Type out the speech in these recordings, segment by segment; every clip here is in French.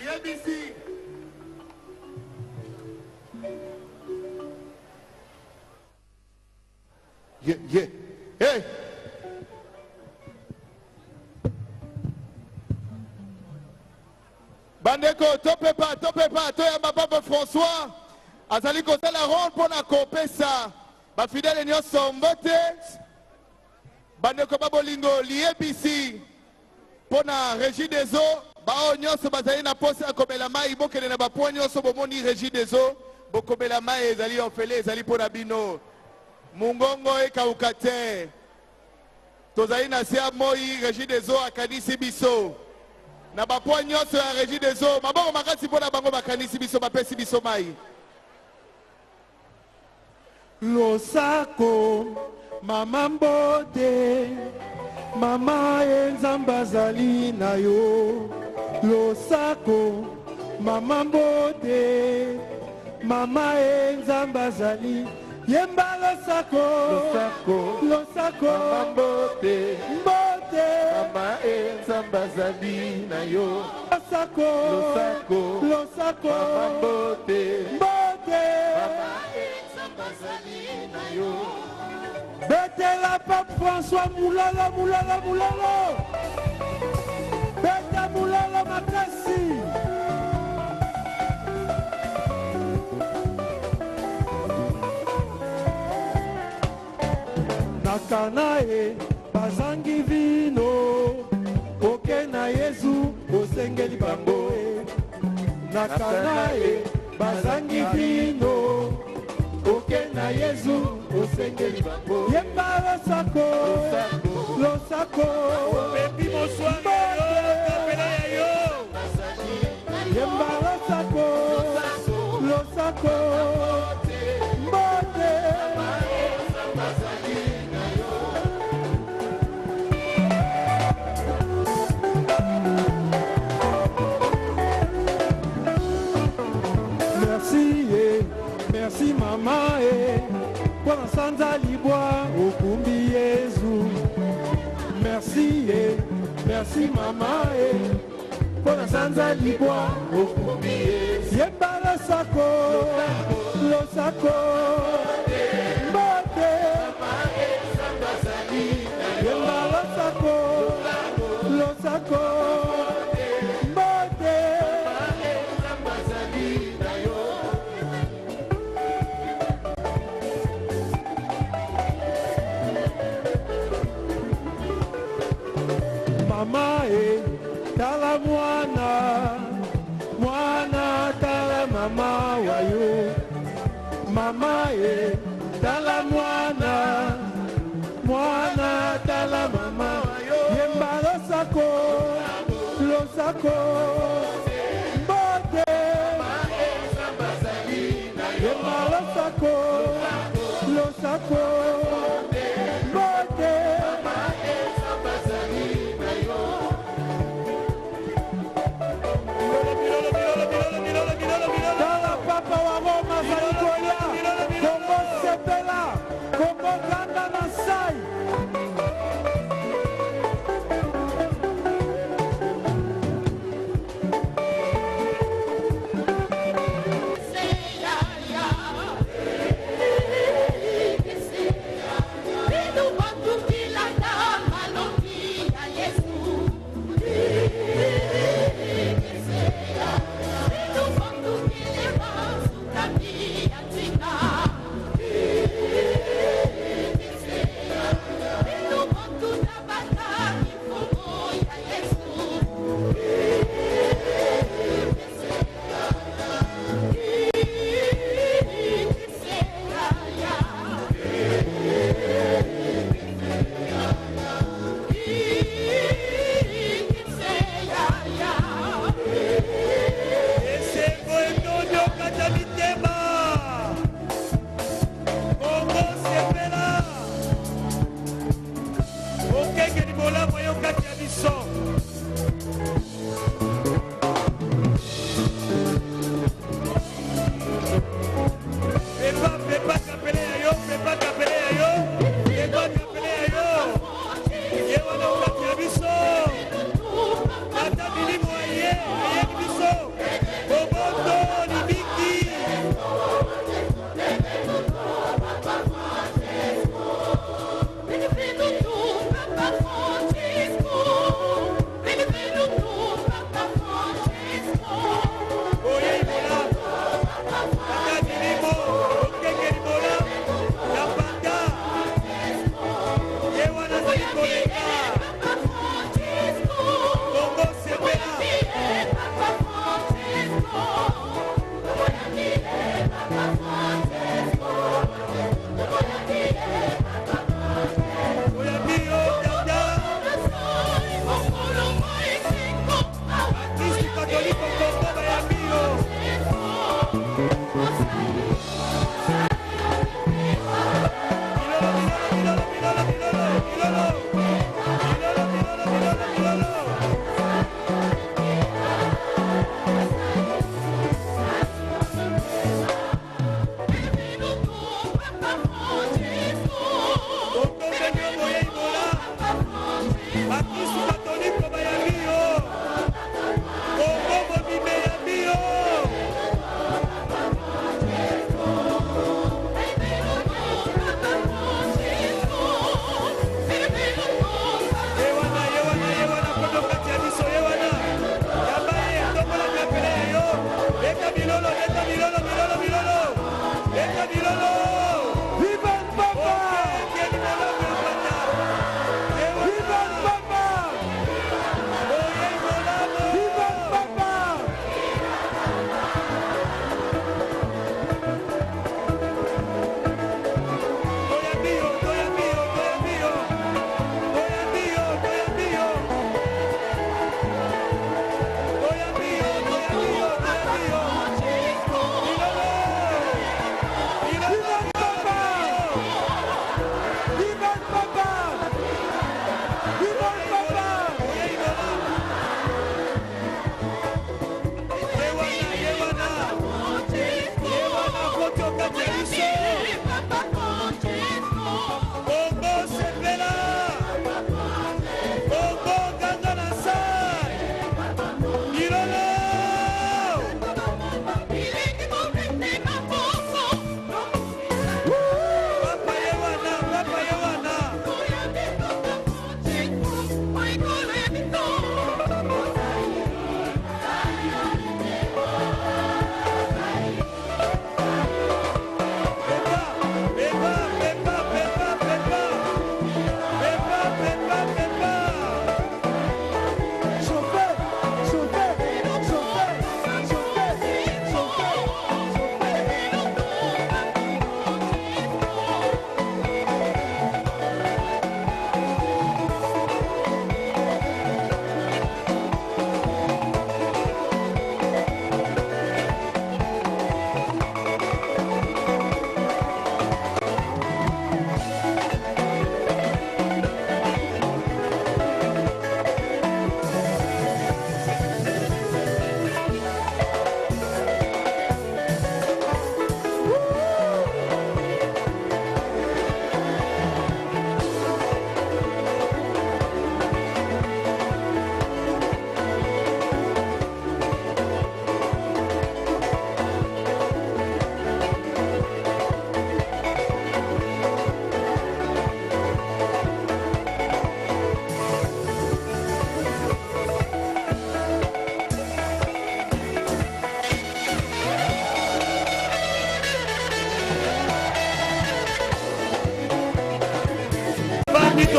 ABC. Yeah, yeah. Hey. Bandeko, topez pas, toyamba papa François. Azali kosa la ronde pour na kopesa. Ba fidèle nyonso mbote. Bandeko babolingo liebisi. Pour na régie des eaux. Bao nyonso bazali na posa ya komela mai bokele na bapo nyonso bomoni régie des eaux. Bokobela mai ezali ofele ezali pour na bino. Mungongo ekauka te. Tozali na sia moi régie des eaux akanisi biso. Na bapo nyonso ya régie des eaux. Maboko makasi mpona bango bakanisi biso bapesi biso mai. Losako mama mbote mama enzamba zali na yo. Losako mama mbote mama enzamba zali yemba losako losako mama mbote mama enzamba zali na yo. Losako mama mbote mama enzamba zali na yo. Betela Pape François Moulala Beta Moulala makasi. Nakanae bazangi vino oke na Yesu osengeli bango. Nakanae bazangi vino oke na Yesu osengeli bango. Yemba losako bebi moswanga kapela ya yo. Yemba losako mbote. Merci maman pour sanza libwa okumbi Yesu. Merci maman pour sanza libwa okumbi Yesu. Yemba losako mbote. Yemba losako mbote. Mama tala mwana tala mama wayo. Mama tala mwana tala mama wayo. Yemba losako mbote. Yemba losako mbote. Papa wa Roma Kongo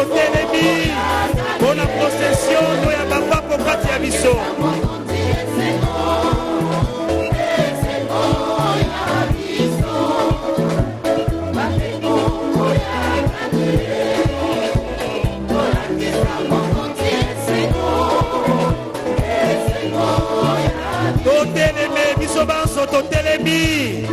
totelemi mpona procession to ya bapapa kati ya biso. Totelemi biso banso totelemi.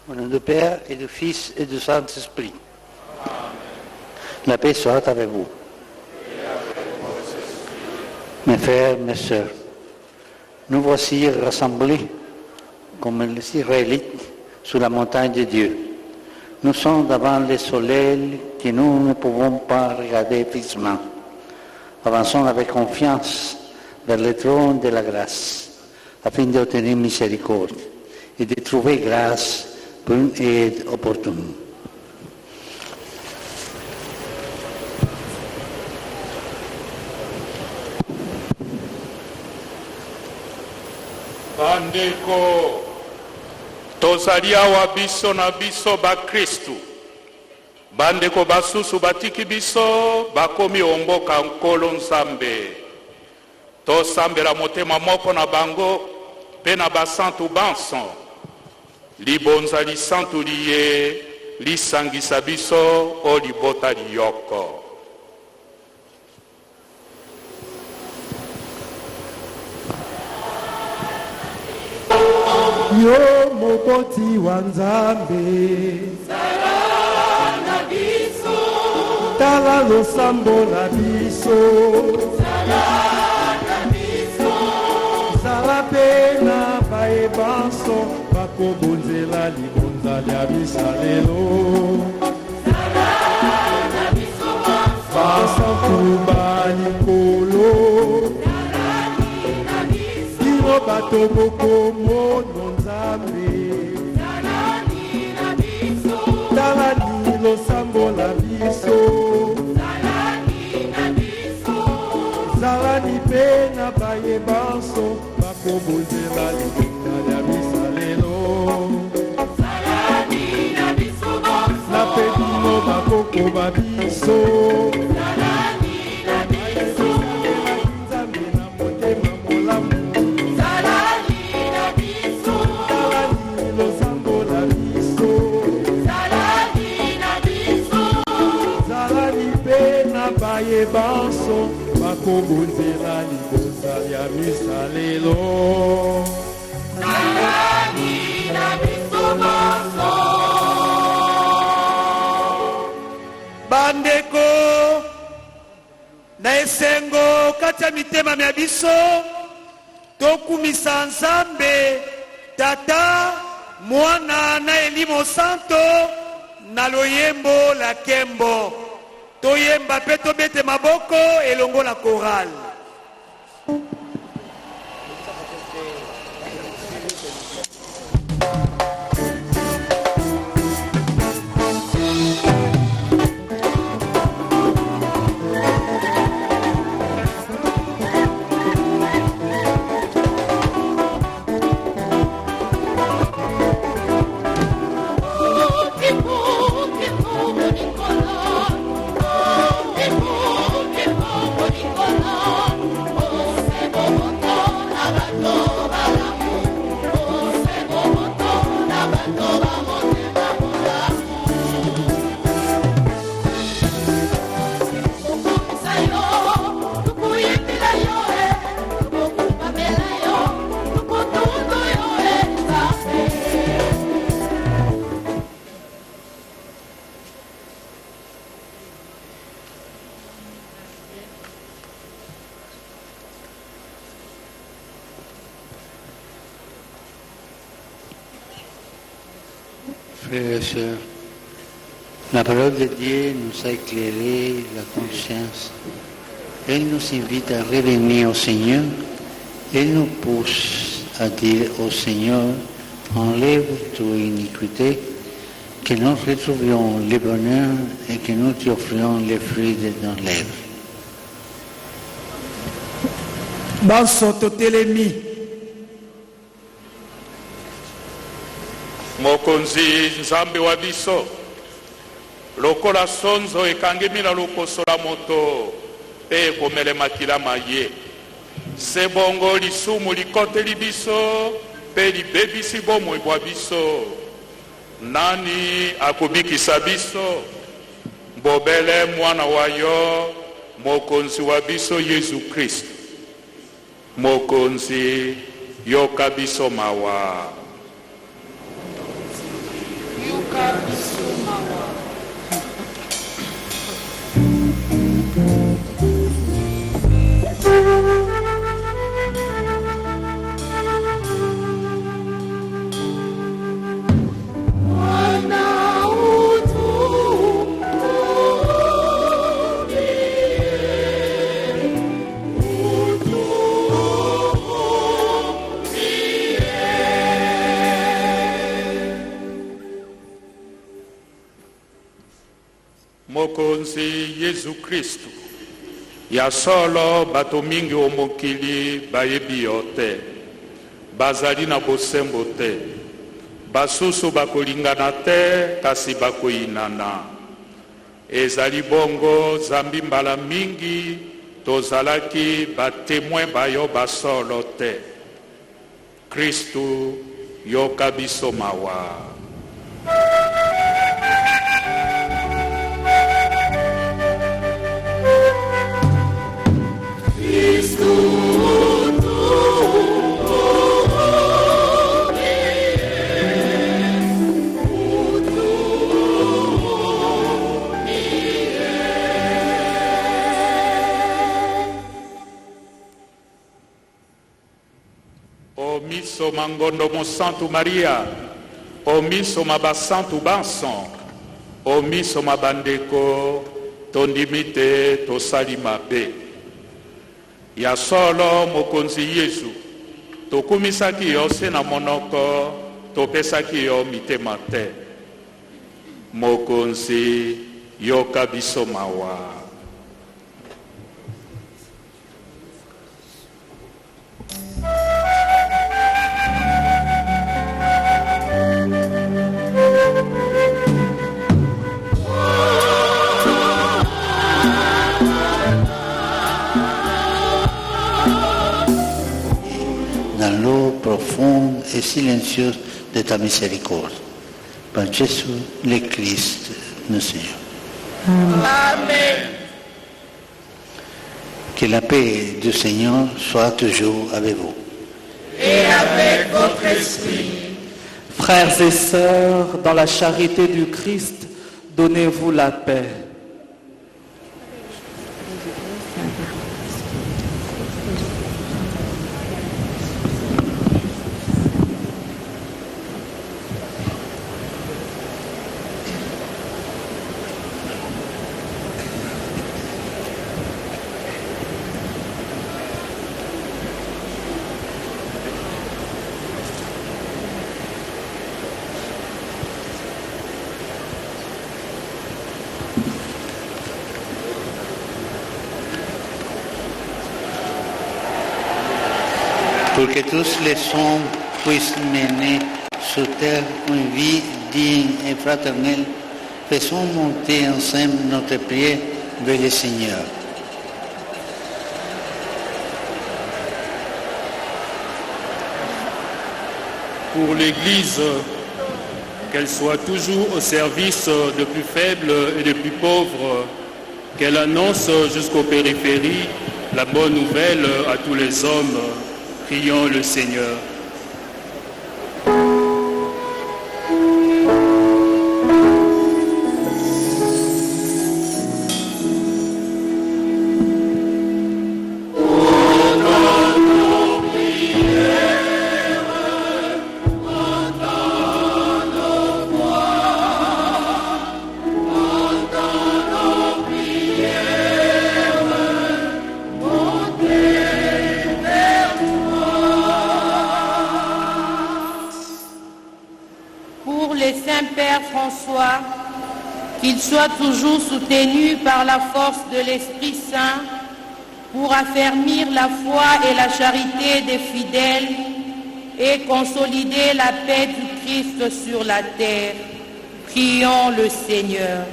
Au nom du Père et du Fils et du Saint-Esprit. La paix soit avec vous. Mes frères, mes sœurs, nous voici rassemblés comme les Israélites sur la montagne de Dieu. Nous sommes devant le soleil que nous ne pouvons pas regarder fixement. Avançons avec confiance vers le trône de la grâce, afin d'obtenir miséricorde et de trouver grâce pour une aide opportune. Bandeko, tozali awa biso na biso bakristu. Bandeko basusu batiki biso bakomi omboka nkolo nzambe. Tosambela motema moko na bango pe na basantu banso. Libonza lisantu liye lisangisa biso o libota liyoko. Yo mokoti wa Nzambe, Zala na biso, tala losambo na biso, Zala na biso, zala pe na bayebanso bakobonzela libonza lya bisalelo. Zala na biso banso, Basantu balikolo, Zalani na biso, bino bato bokomono Nzambe, Zalani na biso, tala ni losambo na biso, Zalani na biso, zalani pe na bayebanso bakobonzela libonza lya bisalelo. Zalani na biso banso, Na pe bino bakoko babiso, Zalani na biso, Nzambe na motema molamu, Zalani na biso, tala ni losambo na biso, Zalani na biso, zalani pe na bayebanso bakobonzela libonza lya bisalelo. Zalani na biso banso. Bandeko na esengo kati ya mitema mya biso tokumisa Nzambe Tata Mwana na Elimo Santo na loyembo la kembo toyemba pe tobete maboko elongo la chorale. Frères et sœurs, la parole de Dieu nous a éclairé la conscience. Elle nous invite à revenir au Seigneur. Elle nous pousse à dire au Seigneur, enlève toute iniquité, que nous retrouvions le bonheur et que nous te offrions les fruits de nos lèvres. Banso totelemi Mokonzi Nzambe wa biso, lokola sonzo ekangemi na lokoso la moto pe ekomele makila maye, se bongo lisumu likoteli biso pe libebisi bomoi bwa biso. Nani akobikisa biso? Mbobele mwana wa yo, mokonzi wa biso Yesu Kristo. Mokonzi yoka biso mawa. mokonzi Yesu Kristu ya solo bato mingi omokili bayebi yo te bazali na bosembo te basusu bakolingana te kasi bakoyinana ezali bongo zambi mbala mingi tozalaki batemoin bayo basolo te Kristu yoka biso mawa Omiso mangondo mo Santo Maria, omiso mabasantu banson, omiso mabandeko, tondimite tosali mabe. Ya solo mokonzi Yesu, tokumisaki yo se na monoko, topesaki yo mitema te. Mokonzi yoka biso mawa. Dans l'eau profonde et silencieuse de ta miséricorde. Par Jésus le Christ, notre Seigneur. Amen. Que la paix du Seigneur soit toujours avec vous. Et avec votre esprit. Frères et sœurs, dans la charité du Christ, donnez-vous la paix. Pour que tous les hommes puissent mener sur terre une vie digne et fraternelle, faisons monter ensemble notre prière vers le Seigneur. Pour l'Église, qu'elle soit toujours au service des plus faibles et des plus pauvres, qu'elle annonce jusqu'aux périphéries la bonne nouvelle à tous les hommes. Prions le Seigneur. François, qu'il soit toujours soutenu par la force de l'Esprit Saint pour affermir la foi et la charité des fidèles et consolider la paix du Christ sur la terre. Prions le Seigneur.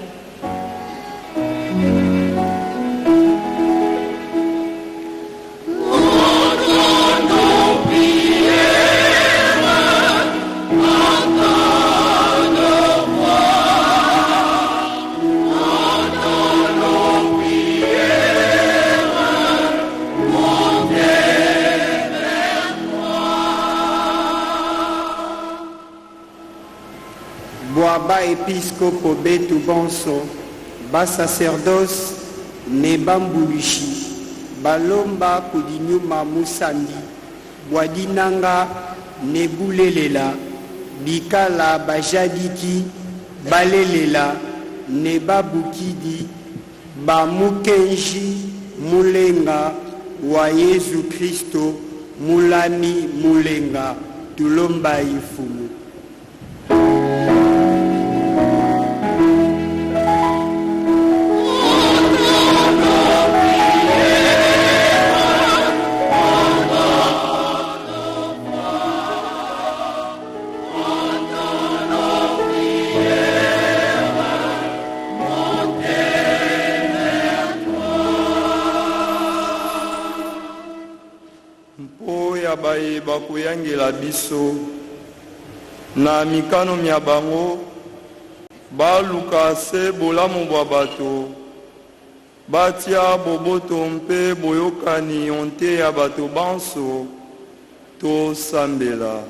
Boaba épiscopo betu bonso, ba sacerdoce ne bambulushi, balomba kudinyuma musandi, bwadinanga ne bulelela, bikala bajadiki, balelela, ne babukidi, bamukenji, mulenga, wa Yesu Kristo, mulami mulenga, tulomba ifumu. bakuyangela biso na mikano mia bango baluka se bolamu bwa bato batia boboto mpe boyokani onte ya bato banso tosambela.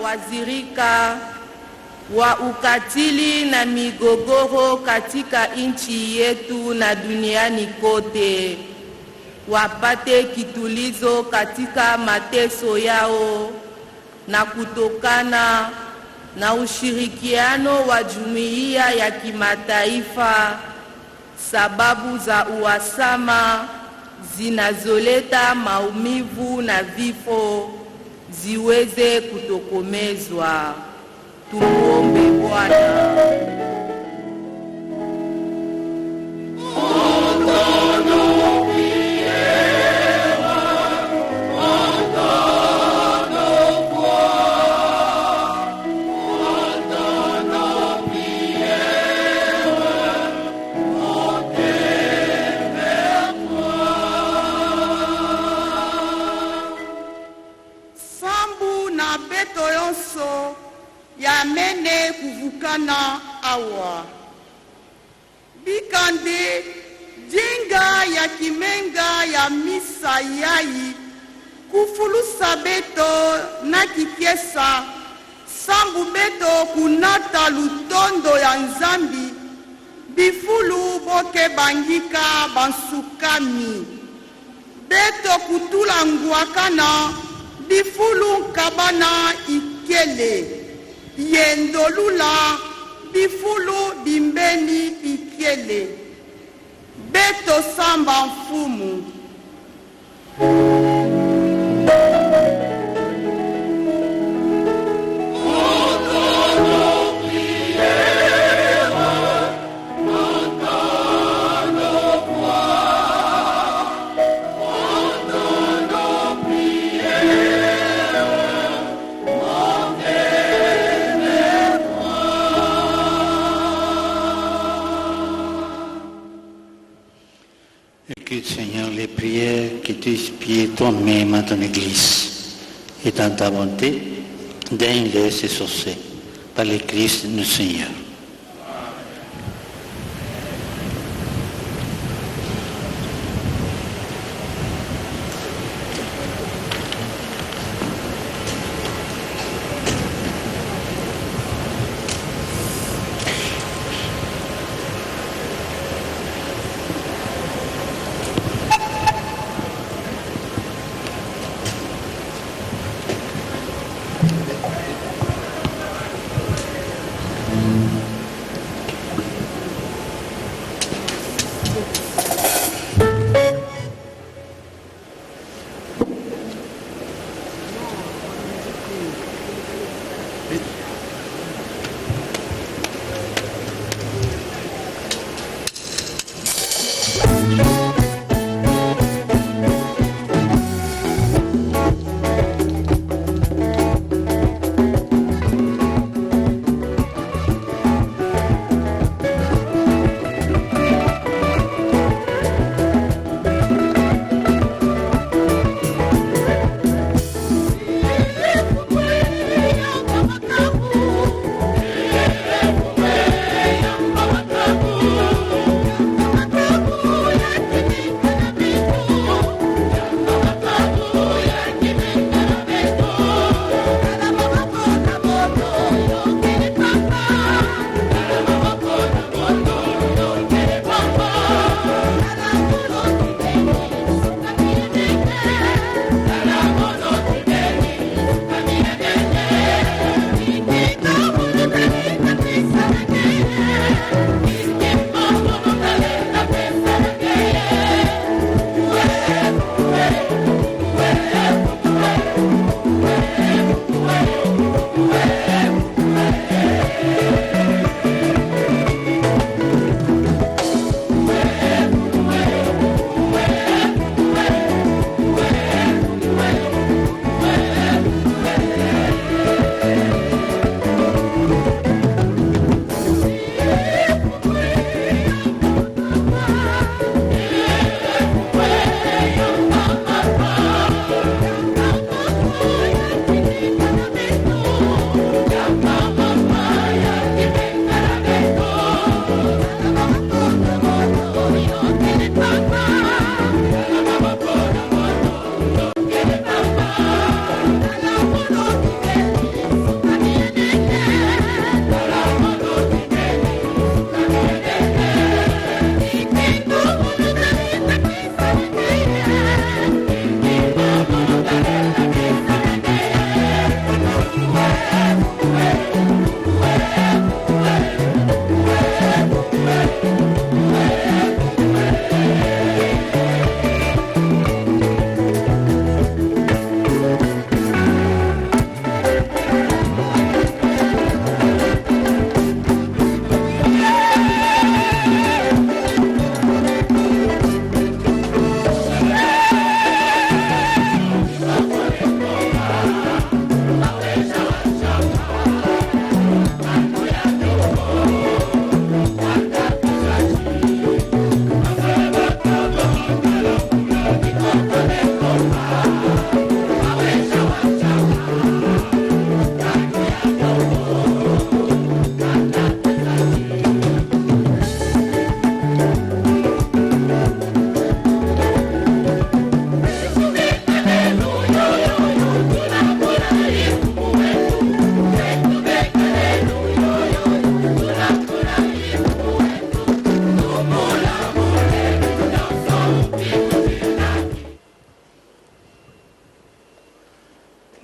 Wazirika wa ukatili na migogoro katika nchi yetu na duniani kote, wapate kitulizo katika mateso yao, na kutokana na ushirikiano wa jumuiya ya kimataifa, sababu za uhasama zinazoleta maumivu na vifo ziweze kutokomezwa. Tumuombe Bwana. Yamene kuvukana awa bikande jenga ya kimenga ya misa yai kufulusa beto na kikiesa sambu beto kunata lutondo ya nzambi bifulu boke bangika bansukami beto kutula nguakana bifulu kabana ikele yendolula bifulu bimbeni ikiele beto samba mfumu. Écoute, Seigneur, les prières que tu inspires toi-même à ton Église. Et dans ta bonté, daigne-les s'exaucer par le Christ notre Seigneur.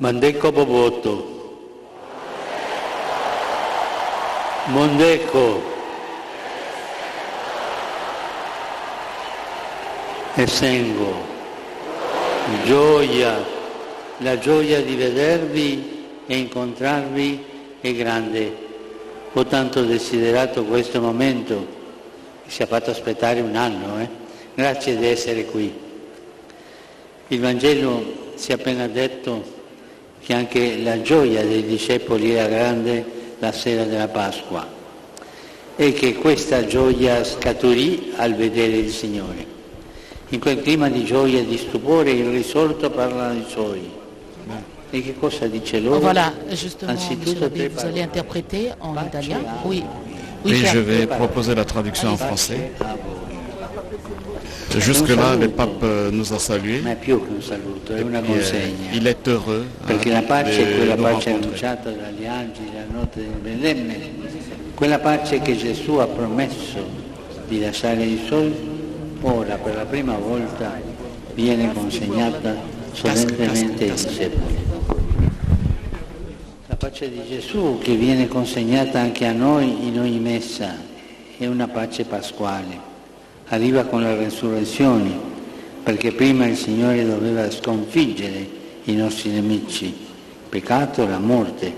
Mandeko Boboto. Mondeko. Essengo. Gioia. La gioia di vedervi e incontrarvi è grande. Ho tanto desiderato questo momento che ci ha fatto aspettare un anno. Grazie di essere qui. Il Vangelo ci ha appena detto che anche la gioia dei discepoli era grande la sera della Pasqua e che questa gioia scaturì al vedere il Signore. In quel clima di gioia e di stupore il risorto parla ai suoi. Et che cosa dice loro? Voilà, justement, Monsieur l'abbé, vous allez interpréter en italien. Oui, je vais proposer la traduction en français. Jusque-là, le pape nous a salués. Il est heureux perché la pace è quella de pace rencontrer. annunciata dagli angeli la notte del Betlemme, quella pace che Gesù ha promesso di lasciare ai suoi, ora per la prima volta viene consegnata solennemente ai discepoli. La pace di Gesù che viene consegnata anche a noi in ogni messa è una pace pasquale. Arriva con la resurrezione, perché prima il Signore doveva sconfiggere i nostri nemici, il peccato e la morte,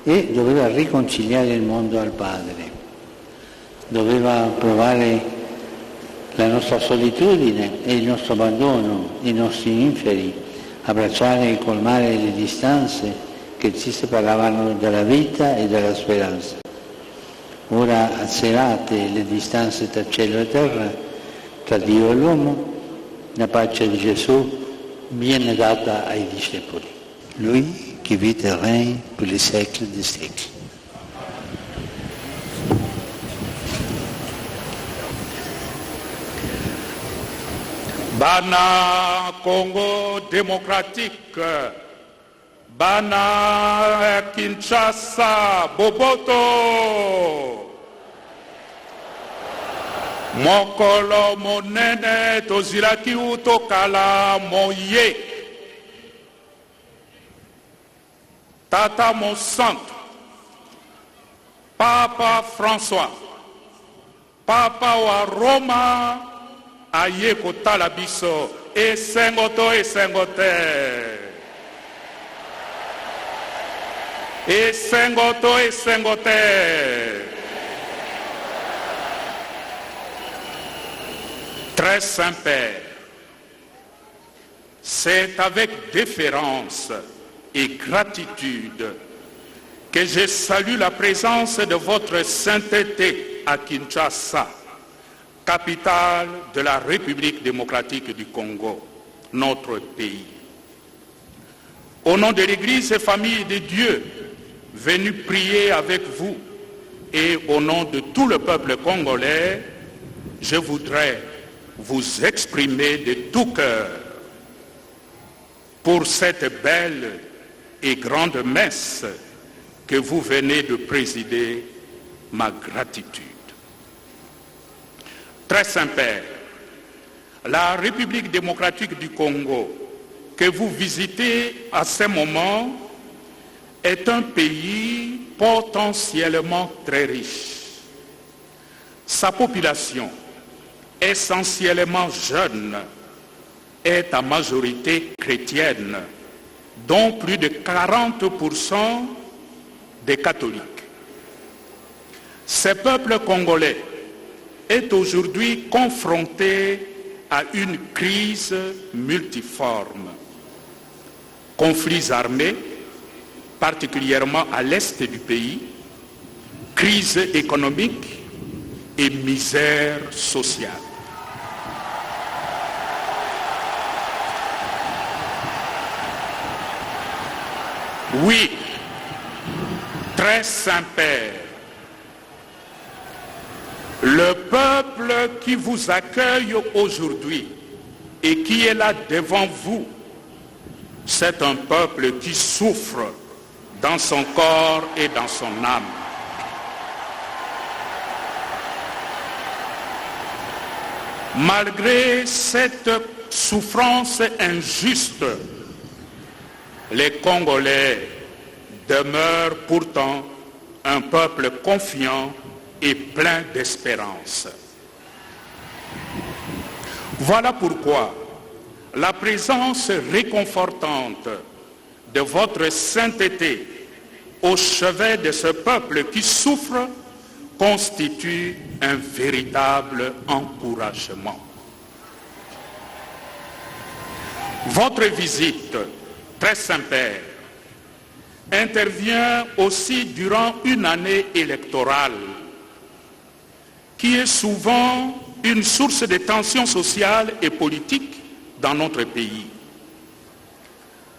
e doveva riconciliare il mondo al Padre. Doveva provare la nostra solitudine e il nostro abbandono, i nostri inferi, abbracciare e colmare le distanze che ci separavano dalla vita e dalla speranza. Ora azzerate le distanze tra cielo e terra, tra Dio e l'uomo, la pace di Gesù viene data ai discepoli. Lui che vive e regna per i secoli dei secoli. Bana Congo démocratique, Bana Kinshasa, Boboto. Mokolo monene tozilaki utokala moye. Tata mon santo, Papa François, Papa wa Roma, aye kotala biso, esengoto esengote. Esengoto esengote. Très Saint-Père, c'est avec déférence et gratitude que je salue la présence de votre sainteté à Kinshasa, capitale de la République démocratique du Congo, notre pays. Au nom de l'Église et famille de Dieu, venue prier avec vous, et au nom de tout le peuple congolais, je voudrais vous exprimer de tout cœur pour cette belle et grande messe que vous venez de présider, ma gratitude. Très Saint-Père, la République démocratique du Congo que vous visitez à ce moment est un pays potentiellement très riche. Sa population, essentiellement jeune, est à majorité chrétienne, dont plus de 40% des catholiques. Ce peuple congolais est aujourd'hui confronté à une crise multiforme. Conflits armés, particulièrement à l'est du pays, crise économique et misère sociale. Oui, très Saint-Père, le peuple qui vous accueille aujourd'hui et qui est là devant vous, c'est un peuple qui souffre dans son corps et dans son âme. Malgré cette souffrance injuste, les Congolais demeurent pourtant un peuple confiant et plein d'espérance. Voilà pourquoi la présence réconfortante de votre sainteté au chevet de ce peuple qui souffre constitue un véritable encouragement. Votre visite, très Saint-Père, intervient aussi durant une année électorale qui est souvent une source de tensions sociales et politiques dans notre pays.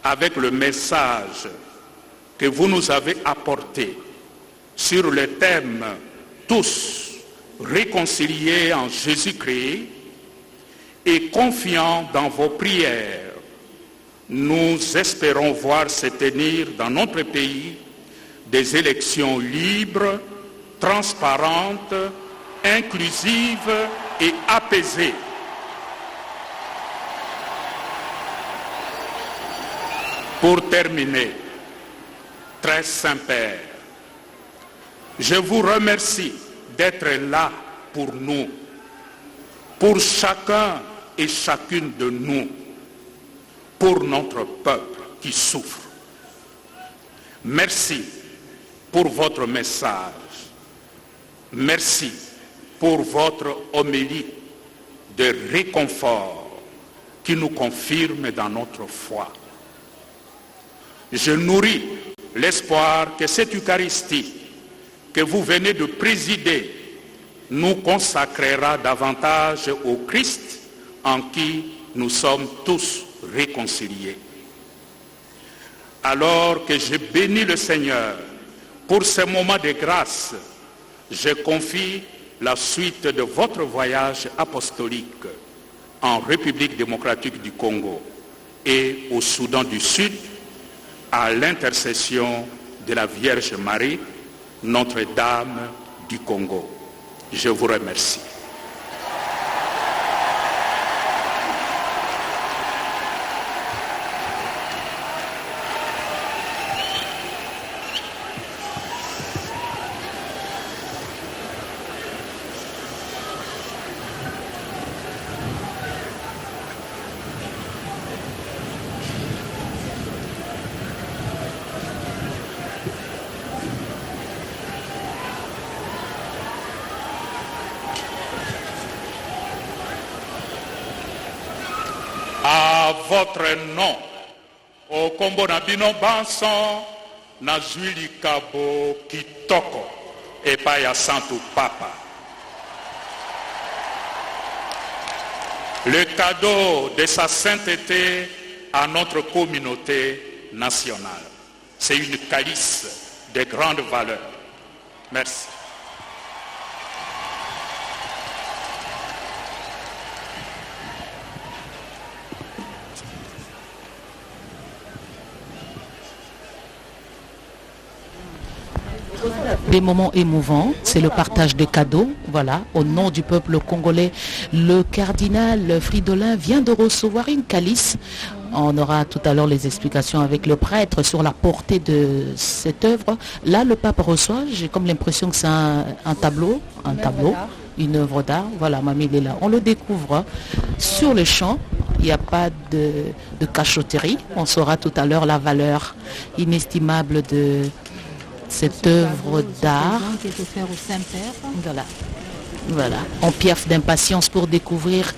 Avec le message que vous nous avez apporté sur le thème « Tous réconciliés en Jésus-Christ » et confiants dans vos prières, nous espérons voir se tenir dans notre pays des élections libres, transparentes, inclusives et apaisées. Pour terminer, très Saint-Père, je vous remercie d'être là pour nous, pour chacun et chacune de nous, pour notre peuple qui souffre. Merci pour votre message. Merci pour votre homélie de réconfort qui nous confirme dans notre foi. Je nourris l'espoir que cette Eucharistie que vous venez de présider nous consacrera davantage au Christ en qui nous sommes tous réconciliés. Alors que je bénis le Seigneur pour ce moment de grâce, je confie la suite de votre voyage apostolique en République démocratique du Congo et au Soudan du Sud à l'intercession de la Vierge Marie, Notre-Dame du Congo. Je vous remercie. À votre nom, au kombo na bino banson, na Julie Kabo Kitoko, et pas ya Santo Papa. Le cadeau de sa sainteté à notre communauté nationale. C'est une calice de grande valeur. Merci. Des moments émouvants, c'est le partage de cadeaux. Voilà, au nom du peuple congolais, le cardinal Fridolin vient de recevoir une calice. On aura tout à l'heure les explications avec le prêtre sur la portée de cette œuvre. Là, le pape reçoit, j'ai comme l'impression que c'est un tableau, une œuvre d'art. Voilà, mamie, il est là. On le découvre sur le champ. Il n'y a pas de cachotterie. On saura tout à l'heure la valeur inestimable de cette œuvre d'art. Qui est offert au Saint-Père. Voilà. On piaffe d'impatience pour découvrir.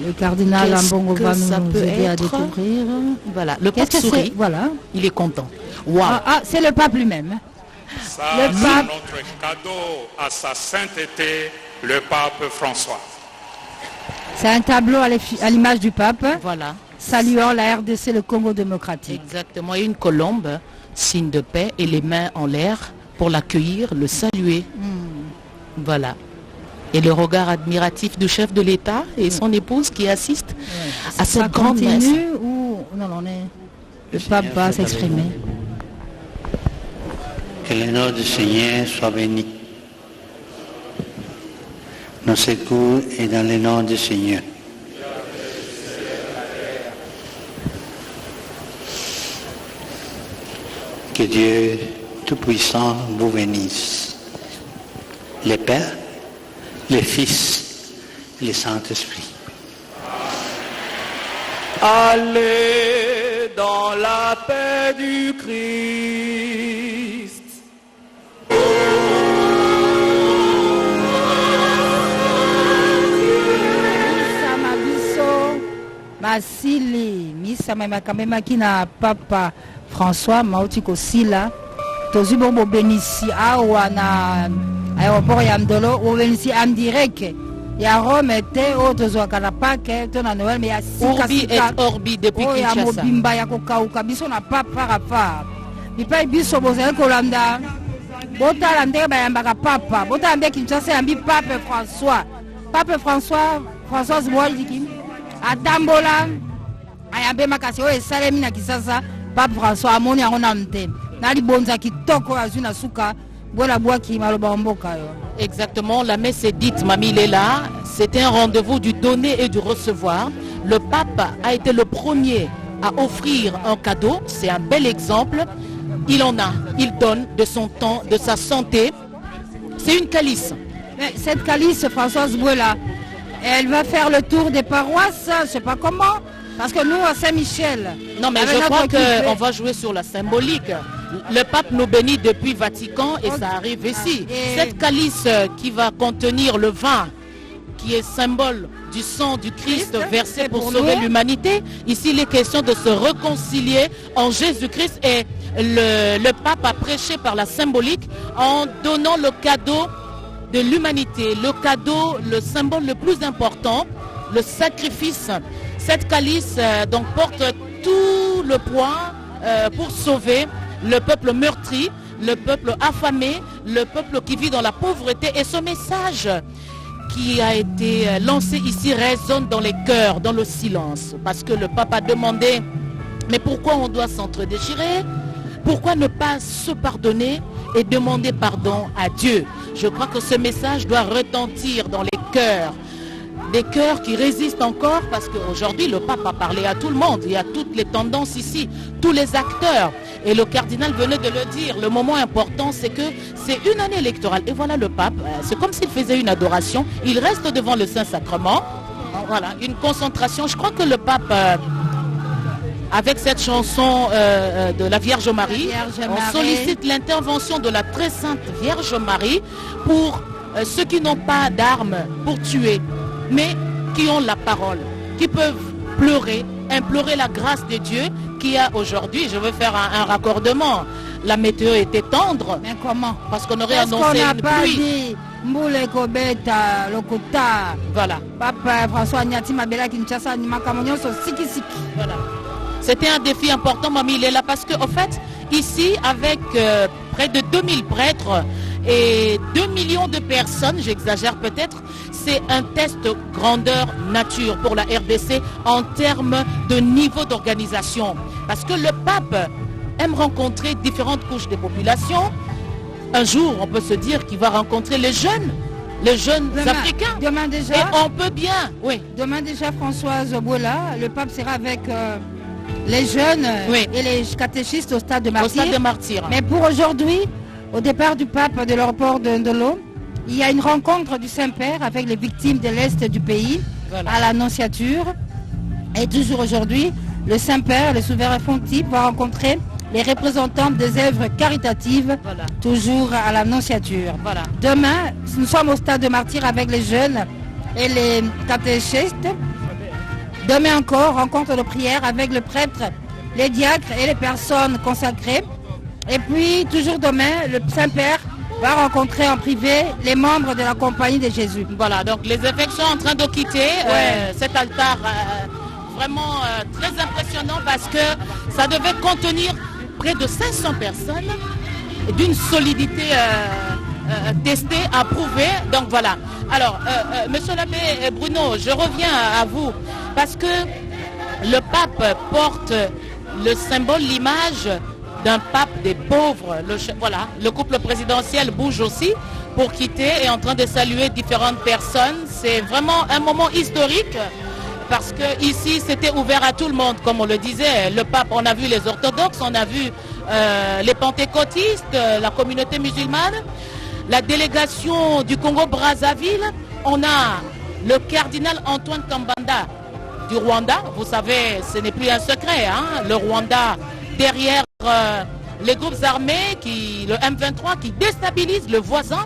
Le cardinal Ambongo va nous aider à découvrir. Voilà. Le pape sourit. Voilà. Il est content. Wow. C'est le pape lui-même. Ça, c'est notre cadeau à sa sainteté, le pape François. C'est un tableau à l'image du pape. Voilà. Saluant la RDC, le Congo démocratique. Exactement. Il y a une colombe, signe de paix, et les mains en l'air pour l'accueillir, le saluer. Voilà. Et le regard admiratif du chef de l'État et son épouse qui assistent à cette grande messe. Ou... Non, le pape va s'exprimer. Que le nom du Seigneur soit béni. Nos secours est dans le nom du Seigneur. Que Dieu Tout-Puissant vous bénisse. Le Père, le Fils et le Saint-Esprit. Allez dans la paix du Christ. Masili misa makamemaki na papa François mauti kosila tozi bombo benisi awa na aéroport ya Ndolo obenisi en direct ya Rome te o tozwaka na Pâques to na Noël mais ya sika sika Orbi depuis Kinshasa ya mobimba ya kokauka biso na papa rafa bipai biso bozali kolanda botala ndenge bayambaka papa botala ndenge Kinshasa yambi pape François Mwaliki atambola ayambe makasi oyo esalemi na Kisasa pape François amoni yango na mte na libonza kitoko azwi na suka bwela bwaki maloba mboka yo. Exactement, la messe est dite, Mamie il est là. C'était un rendez-vous du donner et du recevoir. Le pape a été le premier à offrir un cadeau, c'est un bel exemple. Il en a, il donne de son temps, de sa santé. C'est une calice. Mais cette calice, Françoise Bouela, elle va faire le tour des paroisses, je ne sais pas comment, parce que nous à Saint-Michel... Non mais je crois qu'on va jouer sur la symbolique. Le pape nous bénit depuis Vatican et ça arrive ici. Cette calice qui va contenir le vin, qui est symbole du sang du Christ versé pour sauver l'humanité, ici il est question de se réconcilier en Jésus-Christ et le pape a prêché par la symbolique en donnant le cadeau de l'humanité, le cadeau, le symbole le plus important, le sacrifice. Cette calice donc porte tout le poids pour sauver le peuple meurtri, le peuple affamé, le peuple qui vit dans la pauvreté. Et ce message qui a été lancé ici résonne dans les cœurs, dans le silence. Parce que le pape a demandé, mais pourquoi on doit s'entre-déchirer? Pourquoi ne pas se pardonner et demander pardon à Dieu? Je crois que ce message doit retentir dans les cœurs. Des cœurs qui résistent encore parce qu'aujourd'hui le pape a parlé à tout le monde. Il y a toutes les tendances ici, tous les acteurs. Et le cardinal venait de le dire. Le moment important, c'est que c'est une année électorale. Et voilà le pape, c'est comme s'il faisait une adoration. Il reste devant le Saint-Sacrement. Voilà, une concentration. Je crois que le pape, avec cette chanson de la Vierge Marie, on sollicite l'intervention de la très sainte Vierge Marie pour ceux qui n'ont pas d'armes pour tuer, mais qui ont la parole, qui peuvent pleurer, implorer la grâce de Dieu qui a aujourd'hui, je veux faire un raccordement, la météo était tendre. Mais comment? Parce qu'on aurait annoncé une pluie. Voilà. Papa François Nyati Mabela Kinshasa Siki. Voilà. C'était un défi important, Mamie, il est là parce qu'en fait, ici, avec près de 2000 prêtres et 2 millions de personnes, j'exagère peut-être, c'est un test grandeur nature pour la RDC en termes de niveau d'organisation. Parce que le pape aime rencontrer différentes couches des populations. Un jour, on peut se dire qu'il va rencontrer les jeunes africains. Demain déjà, et on peut bien, oui. Demain déjà, Françoise Bouela, le pape sera avec les jeunes et les catéchistes au stade de Martyrs. Mais pour aujourd'hui, au départ du pape de l'aéroport de Ndolo, il y a une rencontre du Saint-Père avec les victimes de l'Est du pays à l'Annonciature. Et toujours aujourd'hui, le Saint-Père, le souverain pontife, va rencontrer les représentants des œuvres caritatives, toujours à l'Annonciature. Voilà. Demain, nous sommes au stade de Martyrs avec les jeunes et les catéchistes. Demain encore, rencontre de prière avec le prêtre, les diacres et les personnes consacrées. Et puis, toujours demain, le Saint-Père va rencontrer en privé les membres de la Compagnie de Jésus. Voilà, donc les évêques sont en train de quitter cet altar vraiment très impressionnant parce que ça devait contenir près de 500 personnes d'une solidité testée, approuvée. Donc voilà. Alors, monsieur l'abbé Bruno, je reviens à vous parce que le pape porte le symbole, l'image d'un pape des pauvres. Voilà, le couple présidentiel bouge aussi pour quitter et est en train de saluer différentes personnes. C'est vraiment un moment historique parce que ici c'était ouvert à tout le monde, comme on le disait. Le pape, on a vu les orthodoxes, on a vu les pentecôtistes, la communauté musulmane, la délégation du Congo-Brazzaville. On a le cardinal Antoine Kambanda du Rwanda. Vous savez, ce n'est plus un secret, hein, le Rwanda derrière les groupes armés, le M23 qui déstabilise le voisin.